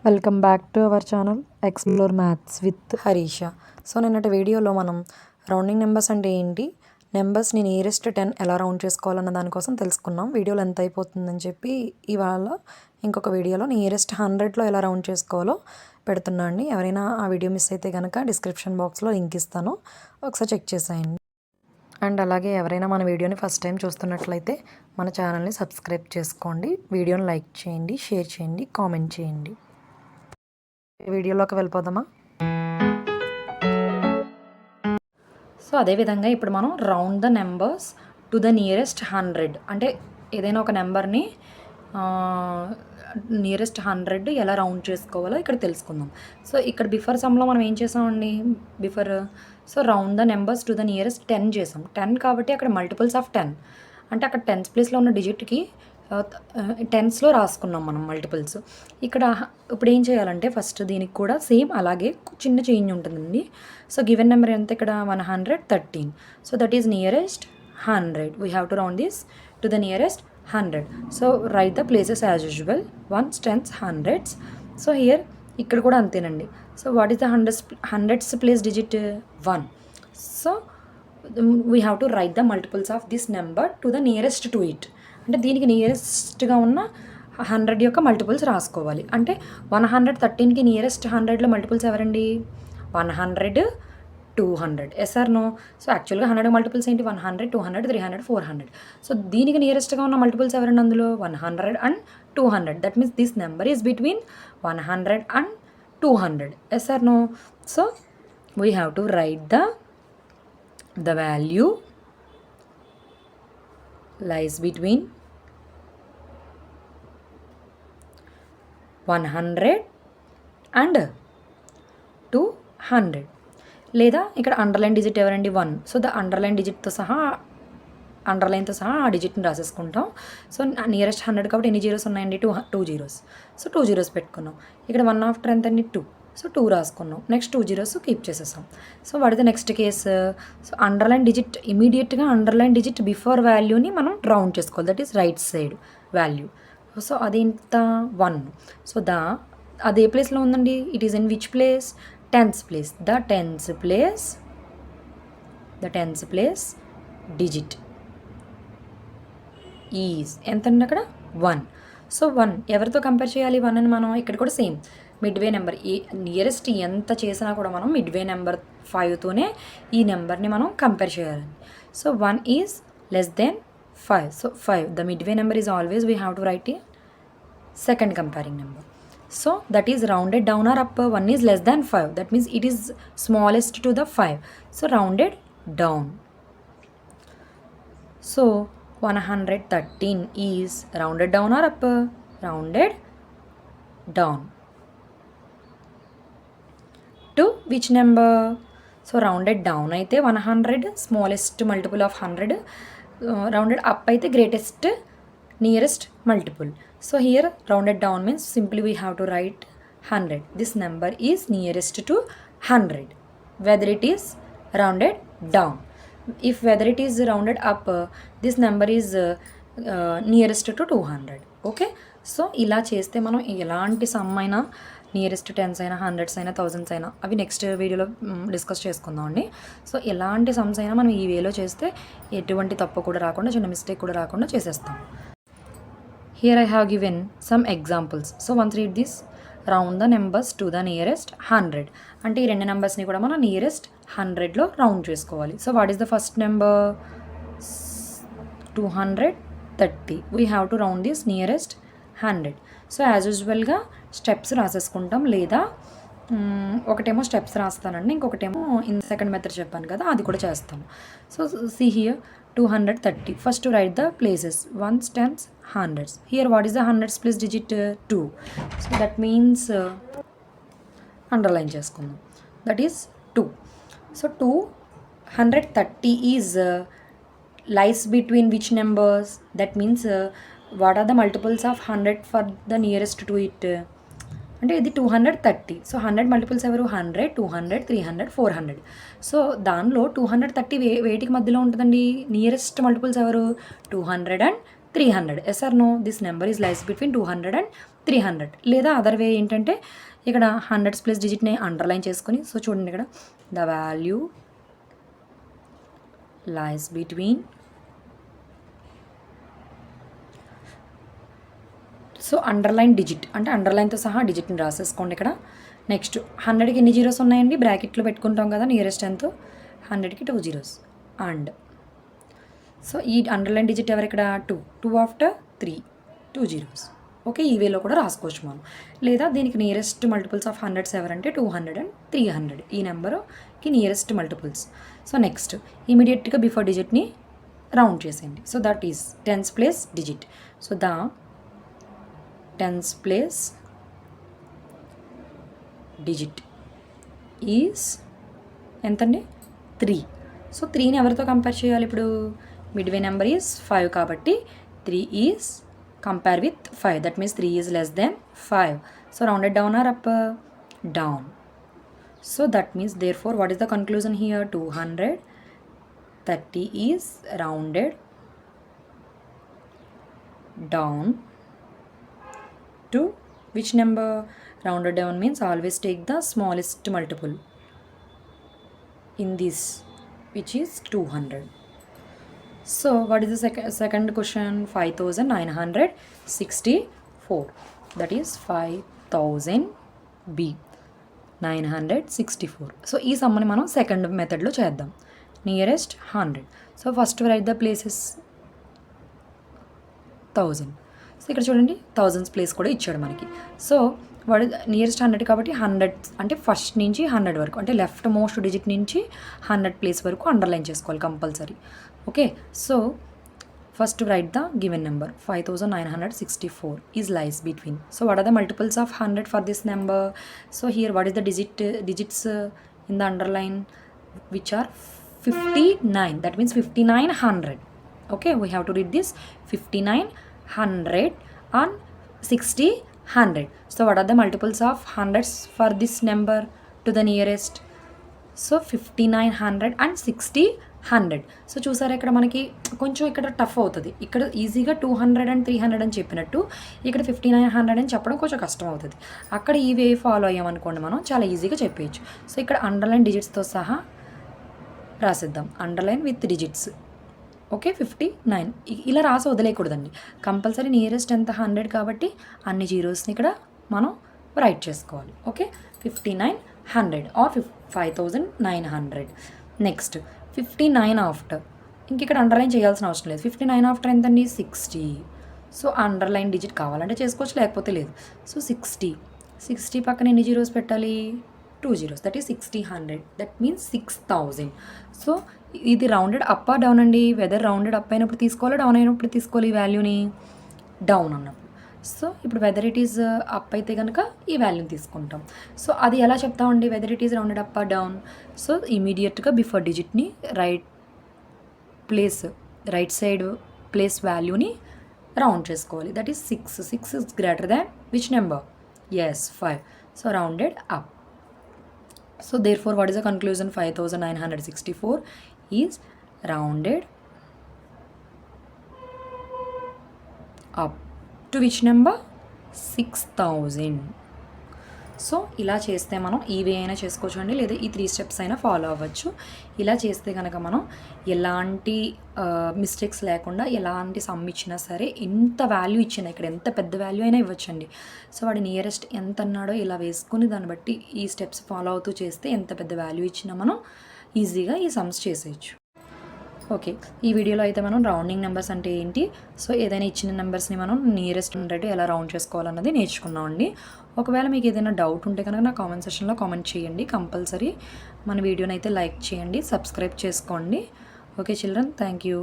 Welcome back to our channel explore maths with Harisha. So నిన్నటి వీడియోలో మనం రౌండింగ్ నెంబర్స్ అంటే ఏంటి, నెంబర్స్ని నియరెస్ట్ 10 ఎలా రౌండ్ చేసుకోవాలన్న దానికోసం తెలుసుకున్నాం. వీడియోలో ఎంత అయిపోతుందని చెప్పి ఇవాళ ఇంకొక వీడియోలో నియరెస్ట్ 100లో ఎలా రౌండ్ చేసుకోవాలో పెడుతున్నా అండి. ఎవరైనా ఆ వీడియో మిస్ అయితే కనుక డిస్క్రిప్షన్ బాక్స్లో లింక్ ఇస్తాను, ఒకసారి చెక్ చేసేయండి. అండ్ అలాగే ఎవరైనా మన వీడియోని ఫస్ట్ టైం చూస్తున్నట్లయితే మన ఛానల్ని సబ్స్క్రైబ్ చేసుకోండి, వీడియోని లైక్ చేయండి, షేర్ చేయండి, కామెంట్ చేయండి. వీడియోలోకి వెళ్ళిపోదామా? సో అదేవిధంగా ఇప్పుడు మనం round the numbers to the nearest 100 అంటే ఏదైనా ఒక నెంబర్ని నియరెస్ట్ 100 ఎలా రౌండ్ చేసుకోవాలో ఇక్కడ తెలుసుకుందాం. సో ఇక్కడ బిఫోర్ సమ్లో మనం ఏం చేసామండి, so round the numbers to the nearest 10 చేసాం. 10 కాబట్టి అక్కడ మల్టిపుల్స్ ఆఫ్ 10 అంటే అక్కడ టెన్స్ ప్లేస్లో ఉన్న డిజిట్కి టెన్స్లో రాసుకున్నాం మనం మల్టిపుల్స్. ఇక్కడ ఇప్పుడు ఏం చేయాలంటే ఫస్ట్ దీనికి కూడా సేమ్ అలాగే చిన్న చేంజ్ ఉంటుందండి. సో గివెన్ నెంబర్ ఎంత ఇక్కడ 113. So that is nearest 100. We have to round this to the nearest 100. So right the places as usual, 1s, 10s, 100s. So here ఇక్కడ కూడా అంతేనండి. So what is the hundreds place digit 1. So we have to write the multiples of this number to the nearest to it. అంటే దీనికి నియరెస్ట్గా ఉన్న 100 యొక్క multiples రాసుకోవాలి. అంటే 113కి nearest 100లో multiples ఎవరండి? 100, 200. Yes or no? సో యాక్చువల్గా 100 మల్టిపుల్స్ ఏంటి? 100, 200, 300, 400. సో దీనికి నియరెస్ట్గా ఉన్న మల్టిపుల్స్ ఎవరండి అందులో? 100 and 200. That means this number is between 100 and 200. Yes or no? So we have to write the value lies between 100 and 200. లేదా ఇక్కడ అండర్లైన్ డిజిట్ ఎవరండి? 1. సో ద అండర్లైన్ డిజిట్తో సహా ఆ డిజిట్ని రాసేసుకుంటాం. సో నియరెస్ట్ 100 కాబట్టి ఎన్ని జీరోస్ ఉన్నాయండి? 2 జీరోస్. సో 2 జీరోస్ పెట్టుకున్నాం. ఇక్కడ 1 ఆఫ్టర్ ఎంత అండి? 2. సో 2 రాసుకున్నాం. నెక్స్ట్ 2 జీరోస్ కీప్ చేసేసాం. So what is the next case? So underline digit ఇమీడియట్గా అండర్లైన్ డిజిట్ బిఫోర్ వాల్యూని మనం రౌండ్ చేసుకోవాలి. That is right side value. So అదేంత 1. సో అదే ప్లేస్లో ఉందండి. It is in which place? Tens place. The tens place digit is ఎంత అండి అక్కడ? 1. సో 1 ఎవరితో కంపేర్ చేయాలి? 1 అని మనం ఇక్కడ కూడా సేమ్ మిడ్వే నెంబర్ నియరెస్ట్ ఎంత చేసినా కూడా మనం మిడ్వే నెంబర్ 5తోనే ఈ నెంబర్ని మనం కంపేర్ చేయాలి. So 1 is less then 5. So 5 the midway number is always we have to right A second comparing number. So that is rounded down or up. 1 is less then 5. That means it is smallest to the 5. So rounded down. So 113 is rounded down or up? Rounded down to which number? So rounded down అయితే 100 smallest multiple of 100, rounded up అయితే greatest nearest multiple. So here rounded down means simply we have to right 100. This number is nearest to 100 whether it is rounded down. If whether it is rounded up, this number is nearest to 200. Okay. So ఇలా చేస్తే మనం ఎలాంటి some అయినా nearest 10s అయినా 100s అయినా 1000s అయినా అవి next వీడియోలో డిస్కస్ చేసుకుందాం అండి. సో ఎలాంటి సమ్స్ అయినా మనం ఈ వేలో చేస్తే ఎటువంటి తప్పు కూడా రాకుండా, చిన్న మిస్టేక్ కూడా రాకుండా చేసేస్తాం. Here I have given some examples. So once read this. Round the numbers to the nearest 100 అంటే ఈ రెండు నెంబర్స్ని కూడా మనం నియరెస్ట్ 100లో రౌండ్ చేసుకోవాలి. So what is the first number? 230. We have to round this nearest 100. So as యూజువల్గా steps రాసేసుకుంటాం, లేదా ఒకటేమో స్టెప్స్ రాస్తానండి, ఇంకొకటేమో ఇన్ సెకండ్ మెథడ్ చెప్పాను కదా, అది కూడా చేస్తాం. So see here 230. First to write the places 1s, 10s, 100s. Here what is the 100s place digit? 2. So that means underline చేసుకుందాం. That is 2. So 230 is lies between which numbers? That means what are the multiples of 100 for the nearest to it? అంటే ఇది 230. So 100 multiples ఎవరు? 100, 200, 300, 400. So దానిలో 230 వేటికి మధ్యలో ఉంటుందండి? Nearest multiples ఎవరు? 200 and 300. Yes or no? This number is lies between 200 and 300. లేదా other way ఏంటంటే ఇక్కడ 100s ప్లేస్ డిజిట్ని అండర్లైన్ చేసుకుని, సో చూడండి ఇక్కడ the value lies between, so underline digit అంటే అండర్లైన్తో సహా డిజిట్ని రాసేసుకోండి ఇక్కడ. నెక్స్ట్ 100కి ఎన్ని జీరోస్ ఉన్నాయండి? బ్రాకెట్లో పెట్టుకుంటాం కదా నియరెస్ట్ ఎంతో, 100కి 2 zeros అండ్, సో ఈ అండర్లైన్ డిజిట్ ఎవరు ఇక్కడ? 2 ఆఫ్టర్ 3, 2 zeros. ఓకే, ఈ వేలో కూడా రాసుకోవచ్చు మనం. లేదా దీనికి నియరెస్ట్ మల్టిపుల్స్ ఆఫ్ 100s ఎవరంటే 200 and 300, ఈ నెంబర్కి నియరెస్ట్ మల్టిపుల్స్. సో నెక్స్ట్ ఇమీడియట్గా బిఫోర్ డిజిట్ని రౌండ్ చేసేయండి. So that is 10s place digit. So the 10s place digit is ఎంతండి? 3. సో 3ని ఎవరితో కంపేర్ చేయాలి ఇప్పుడు? మిడ్వే నెంబర్ ఈజ్ 5 కాబట్టి 3 is compare with 5. That means 3 is less then 5. So rounded down or up? Down. So that means therefore what is the conclusion here? 230 is rounded down to which number? Rounded down means always take the smallest multiple in this, which is 200. So what is the second question? 5964. That is 5000 B 964. So ఈ సమ్మని మనం second మెథడ్లో చేద్దాం. Nearest 100. So first write the places 1000. So ఇక్కడ చూడండి 1000s place కూడా ఇచ్చాడు మనకి. So వాడు నియరెస్ట్ 100 కాబట్టి 100 అంటే ఫస్ట్ నుంచి 100 వరకు అంటే లెఫ్ట్ మోస్ట్ డిజిట్ నుంచి 100 ప్లేస్ వరకు అండర్లైన్ చేసుకోవాలి compulsory. Okay, so first write the given number 5964 is lies between. So what are the multiples of 100 for this number? So here what is the digits in the underline which are 59. That means 5900. Okay, we have to read this 5900 and 60 100. So what are the multiples of hundreds for this number to the nearest? So 5900 and 60 100. So చూసారా ఇక్కడ మనకి కొంచెం ఇక్కడ tough అవుతుంది. ఇక్కడ ఈజీగా 200 and 300 అని చెప్పినట్టు ఇక్కడ 5900 అని చెప్పడం కొంచెం కష్టం అవుతుంది. అక్కడ ఈ వే ఫాలో అయ్యామనుకోండి మనం చాలా ఈజీగా చెప్పేయచ్చు. సో ఇక్కడ అండర్లైన్ డిజిట్స్తో సహా రాసిద్దాం, అండర్లైన్ విత్ డిజిట్స్. ఓకే, 59 ఇలా రాసి వదిలేయకూడదండి. కంపల్సరీ నియరెస్ట్ ఎంత? 100 కాబట్టి అన్ని జీరోస్ని ఇక్కడ మనం రైట్ చేసుకోవాలి. Okay, 5900 are 5900. నెక్స్ట్ 59 ఆఫ్టర్, ఇంక ఇక్కడ అండర్లైన్ చేయాల్సిన అవసరం లేదు. 59 ఆఫ్టర్ ఎంతండి? 60. సో అండర్లైన్ డిజిట్ కావాలంటే చేసుకోవచ్చు, లేకపోతే లేదు. సో 60 పక్కన ఎన్ని జీరోస్ పెట్టాలి? 2 zeros. That is 60 that means 6000. So ఇది రౌండెడ్ అప్ ఆ డౌన్ అండి? వెదర్ రౌండెడ్ అప్ అయినప్పుడు తీసుకోవాలి, డౌన్ అయినప్పుడు తీసుకోవాలి ఈ వాల్యూని? డౌన్ అన్నప్పుడు. సో ఇప్పుడు వెదర్ ఇట్ ఈస్ అప్ అయితే కనుక ఈ వాల్యూని తీసుకుంటాం. సో అది ఎలా చెప్తామండి whether it is rounded up ఆ డౌన్? సో ఇమీడియట్గా బిఫోర్ డిజిట్ని రైట్ సైడ్ ప్లేస్ వాల్యూని రౌండ్ చేసుకోవాలి. That is 6 is greater than which number? Yes 5. So rounded up. So therefore what is the conclusion? 5964 is rounded up to which number? 6000. So ఇలా చేస్తే మనం ఈ వే అయినా చేసుకోవచ్చు అండి, లేదా ఈ 3 steps అయినా ఫాలో అవ్వచ్చు. ఇలా చేస్తే కనుక మనం ఎలాంటి మిస్టేక్స్ లేకుండా ఎలాంటి సమ్ ఇచ్చినా సరే, ఎంత వాల్యూ ఇచ్చినా ఇక్కడ ఎంత పెద్ద వాల్యూ అయినా ఇవ్వచ్చండి. సో వాడి నియరెస్ట్ ఎంత అన్నాడో ఇలా వేసుకుని దాన్ని బట్టి ఈ స్టెప్స్ ఫాలో అవుతూ చేస్తే ఎంత పెద్ద వాల్యూ ఇచ్చినా మనం ఈజీగా ఈ సమ్స్ చేసేయచ్చు. ఓకే, ఈ వీడియోలో అయితే మనం రౌండింగ్ నెంబర్స్ అంటే ఏంటి, సో ఏదైనా ఇచ్చిన నెంబర్స్ని మనం నియరెస్ట్ ఉండేట్టు ఎలా రౌండ్ చేసుకోవాలన్నది నేర్చుకున్నామండి. ఒకవేళ మీకు ఏదైనా డౌట్ ఉంటే కనుక నా కామెంట్ సెక్షన్లో కామెంట్ చేయండి. కంపల్సరీ మన వీడియోని అయితే లైక్ చేయండి, సబ్స్క్రైబ్ చేసుకోండి. Okay children, thank you.